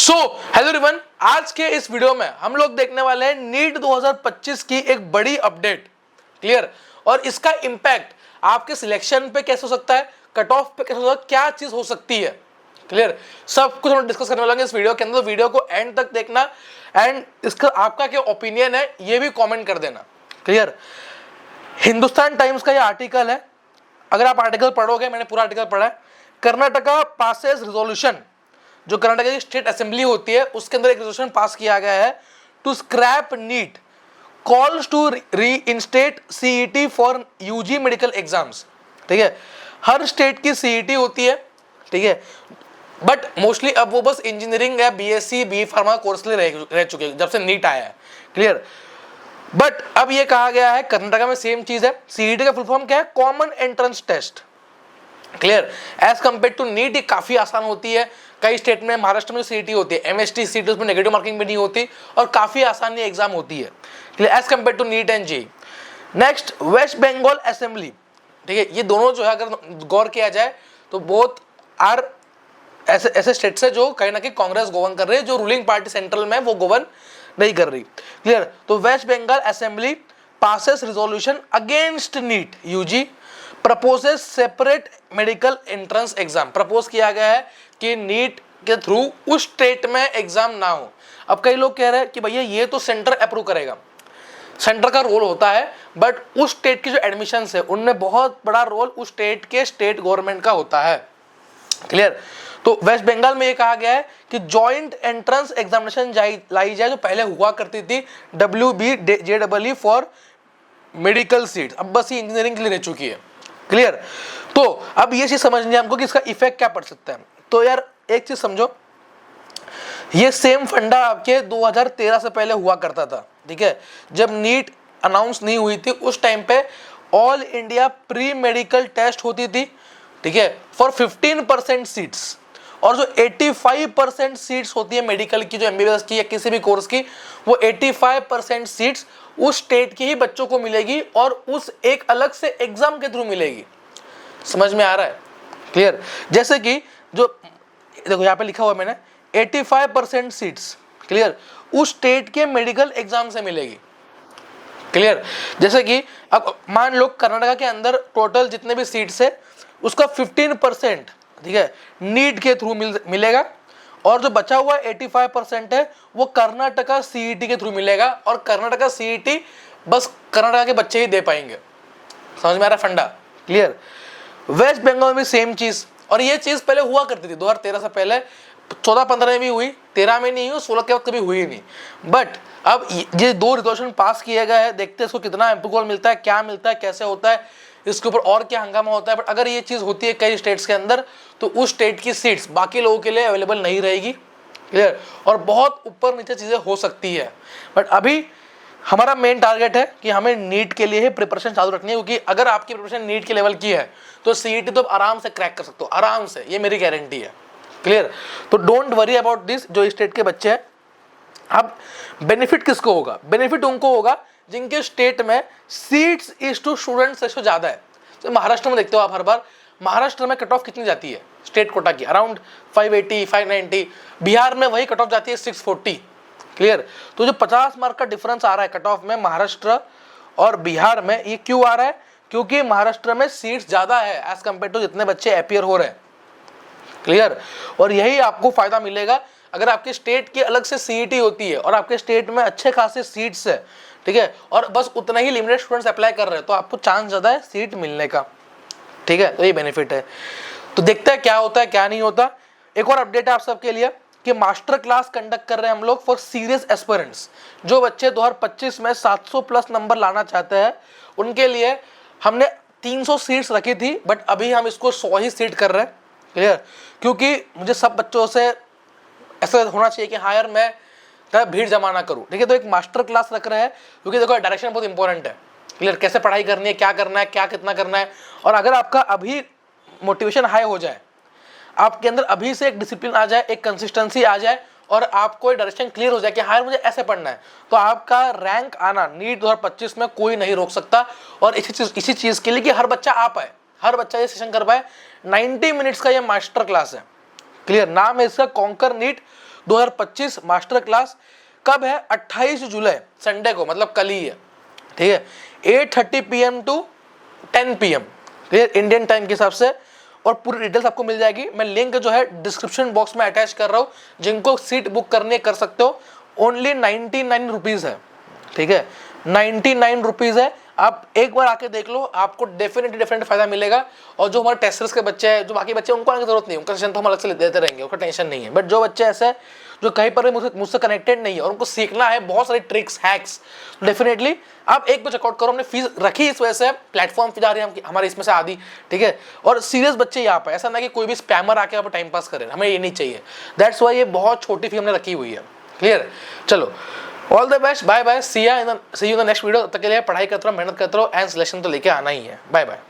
So hello everyone, आज के इस वीडियो में हम लोग देखने वाले हैं नीट 2025 की एक बड़ी अपडेट। क्लियर। और इसका इंपैक्ट आपके सिलेक्शन पे कैसे हो सकता है, कट ऑफ पे कैसे हो सकता है, क्या चीज हो सकती है। क्लियर। सब कुछ हम डिस्कस करने वाले हैं इस वीडियो के अंदर। वीडियो को एंड तक देखना एंड इसका आपका क्या ओपिनियन है ये भी कॉमेंट कर देना। क्लियर। हिंदुस्तान टाइम्स का ये आर्टिकल है, अगर आप आर्टिकल पढ़ोगे, मैंने पूरा आर्टिकल पढ़ा है। कर्नाटका पासेस रिजोल्यूशन, जो कर्नाटक की स्टेट असेंबली होती है उसके अंदर एक रेजोल्यूशन पास किया गया है to scrap NEET, calls to reinstate CET for UG medical exams. ठीक है, हर स्टेट की सीईटी होती है, ठीक है, बट मोस्टली अब वो बस इंजीनियरिंग या बीएससी बी फार्मा कोर्स के लिए रह चुके हैं जब से नीट आया है। क्लियर। बट अब ये कहा गया है कर्नाटका में सेम चीज है। सीईटी का फुल फॉर्म क्या है? Common entrance test. Clear. As compare to NEET ये काफी आसान होती है। कई स्टेट में, महाराष्ट्र में सीईटी होती है एमएसटी सीईटी, उसमें नेगेटिव मार्किंग भी नहीं होती और काफी आसान ये एग्जाम होती है। Clear, as compare to NEET and JEE. Next, West Bengal assembly. ठीक है, ये दोनों जो है अगर गौर किया जाए तो बोथ आर ऐसे स्टेट्स है जो कहीं ना कहीं कांग्रेस गवर्न कर रही है, जो रूलिंग पार्टी सेंट्रल में वो गवर्न नहीं कर रही। क्लियर। तो West Bengal assembly passes resolution against NEET UG, proposes separate medical entrance exam. Propose किया गया है कि नीट के थ्रू उस स्टेट में एग्जाम ना हो। अब कई लोग कह रहे हैं कि भैया ये तो सेंटर अप्रूव करेगा, सेंटर का रोल होता है, बट उस स्टेट की जो एडमिशंस है उनमें बहुत बड़ा रोल उस स्टेट के स्टेट गवर्नमेंट का होता है। क्लियर। तो वेस्ट बंगाल में ये कहा गया है कि जॉइंट एंट्रेंस एग्जामिनेशन लाई जाए, जो पहले हुआ करती थी WBJEE फॉर मेडिकल सीट्स, अब बस ये इंजीनियरिंग के लिए रह चुकी है। क्लियर। तो अब ये चीज समझनी है हमको कि इसका इफेक्ट क्या पड़ सकता है। तो यार एक चीज समझो, ये सेम फंडा आपके 2013 से पहले हुआ करता था। ठीक है, जब नीट अनाउंस नहीं हुई थी उस टाइम पे all India pre medical test होती थी। ठीक है, फॉर 15% सीट्स, और जो 85% सीट्स होती है मेडिकल की, जो एमबीबीएस की या किसी भी कोर्स की, वो 85% सीट्स उस स्टेट के ही बच्चों को मिलेगी और उस एक अलग से एग्जाम के थ्रू मिलेगी। समझ में आ रहा है? क्लियर। जैसे कि जो देखो यहाँ पे लिखा हुआ है मैंने, 85% सीट्स, क्लियर, उस स्टेट के मेडिकल एग्जाम से मिलेगी। क्लियर। जैसे कि अब मान लो कर्नाटका के अंदर टोटल जितने भी सीट्स है उसका 15%, ठीक है, नीट के थ्रू मिलेगा, और जो बचा हुआ 85% है वो कर्नाटका सीईटी के थ्रू मिलेगा, और कर्नाटका सीईटी बस कर्नाटका के बच्चे ही दे पाएंगे। समझ में आ रहा है फंडा? क्लियर। वेस्ट बंगाल में सेम चीज, और ये चीज पहले हुआ करती थी 2013 से पहले, 14-15 में भी हुई, 13 में नहीं हुई, 16 के वक्त कभी हुई नहीं। बट अब ये दो रिजोल्यूशन पास किए गए हैं, देखते हैं इसको कितना अप्रूवल मिलता है, क्या मिलता है, कैसे होता है, इसके ऊपर और क्या हंगामा होता है। बट अगर ये चीज होती है कई स्टेट्स के अंदर तो उस स्टेट की सीट्स बाकी लोगों के लिए अवेलेबल नहीं रहेगी। क्लियर। और बहुत ऊपर नीचे चीजें हो सकती है। बट अभी हमारा मेन टारगेट है कि हमें नीट के लिए ही प्रिपरेशन चालू रखनी है, क्योंकि अगर आपकी प्रिपरेशन नीट के लेवल की है तो सीईटी तो आराम से क्रैक कर सकते हो, आराम से, ये मेरी गारंटी है। क्लियर। तो डोंट वरी अबाउट दिस, जो स्टेट के बच्चे हैं। अब बेनिफिट किसको होगा? बेनिफिट उनको होगा जिनके स्टेट में seats is to students ratio ज्यादा है। तो महाराष्ट्र में देखते हो आप हर बार, महाराष्ट्र में कट ऑफ कितनी जाती है स्टेट कोटा की? अराउंड 580 590। बिहार में वही कट ऑफ जाती है 640। क्लियर। तो जो 50 मार्क का डिफरेंस आ रहा है कट ऑफ में महाराष्ट्र और बिहार में, ये क्यों आ रहा है? क्योंकि महाराष्ट्र में सीट्स ज्यादा है एज कंपेयर टू जितने बच्चे अपियर हो रहे हैं। क्लियर। और यही आपको फायदा मिलेगा अगर आपके स्टेट की अलग से सीईटी होती है और आपके स्टेट में अच्छे खासे सीट्स है, ठीक है, और बस उतना ही लिमिटेड स्टूडेंट्स अप्लाई कर रहे हैं, तो आपको चांस ज्यादा है सीट मिलने का। ठीक है, तो ये बेनिफिट है। तो देखते हैं क्या होता है क्या नहीं होता। एक और अपडेट है आप सबके लिए कि मास्टर क्लास कंडक्ट कर रहे हैं हम लोग फॉर सीरियस एस्पिरेंट्स। जो बच्चे 2025 में 700 प्लस नंबर लाना चाहते हैं उनके लिए हमने 300 सीट्स रखी थी, बट अभी हम इसको 100 ही सीट कर रहे हैं। क्लियर। क्योंकि मुझे सब बच्चों से ऐसा होना चाहिए कि हाँ यार मैं भीड़ जमा ना करूँ। ठीक है, तो एक मास्टर क्लास रख रहे हैं, क्योंकि देखो डायरेक्शन बहुत इंपॉर्टेंट है। क्लियर। कैसे पढ़ाई करनी है, क्या करना है, क्या कितना करना है, और अगर आपका अभी मोटिवेशन हाई हो जाए, आपके अंदर अभी से एक डिसिप्लिन आ जाए, एक कंसिस्टेंसी आ जाए, और आपको डायरेक्शन क्लियर हो जाए कि हाँ मुझे ऐसे पढ़ना है, तो आपका रैंक आना नीट 2025 में कोई नहीं रोक सकता। और इसी चीज के लिए कि हर बच्चा आ पाए, हर बच्चा ये सेशन कर पाए। 90 मिनट्स का ये मास्टर क्लास है। क्लियर। नाम है इसका कॉन्कर नीट 2025 मास्टर क्लास कब है? 28 जुलाई संडे को, मतलब कल ही है, ठीक है, 8:30 PM टू 10 PM, ठीक है, इंडियन टाइम के हिसाब से। और पूरी डिटेल्स आपको मिल जाएगी। मैं लिंक जो है डिस्क्रिप्शन बॉक्स में अटैच कर रहा हूँ, जिनको सीट बुक करनी है कर सकते हो। ओनली 99 रुपीज़ है, ठीक है, 99 रुपीज़ है। आप एक बार आके देख लो, आपको डेफिनेटली फायदा मिलेगा। और जो हमारे टेस्टर्स के बच्चे हैं, जो बाकी बच्चे हैं, उनको आने की जरूरत नहीं है, उनका सेशन तो हम अलग से देते रहेंगे, उसका टेंशन नहीं है। बट जो बच्चे ऐसे हैं जो कहीं पर भी मुझसे कनेक्टेड नहीं है और उनको सीखना है बहुत सारी ट्रिक्स हैक्स, डेफिनेटली आप एक बार चेकआउट करो। हमने फीस रखी इस वजह से, प्लेटफॉर्म पे जा रही है हमारे इसमें से आधी, ठीक है। और सीरियस बच्चे यहाँ पर, ऐसा ना कि कोई भी स्पैमर आके आप टाइम पास करें, हमें ये नहीं चाहिए। दैट्स वाई ये बहुत छोटी फी हमने रखी हुई है। क्लियर? चलो, all the best, bye bye, see you in the next video. तब तक के लिए पढ़ाई करते रहो, मेहनत करते रहो, एंड सिलेक्शन तो लेके आना ही है। Bye bye.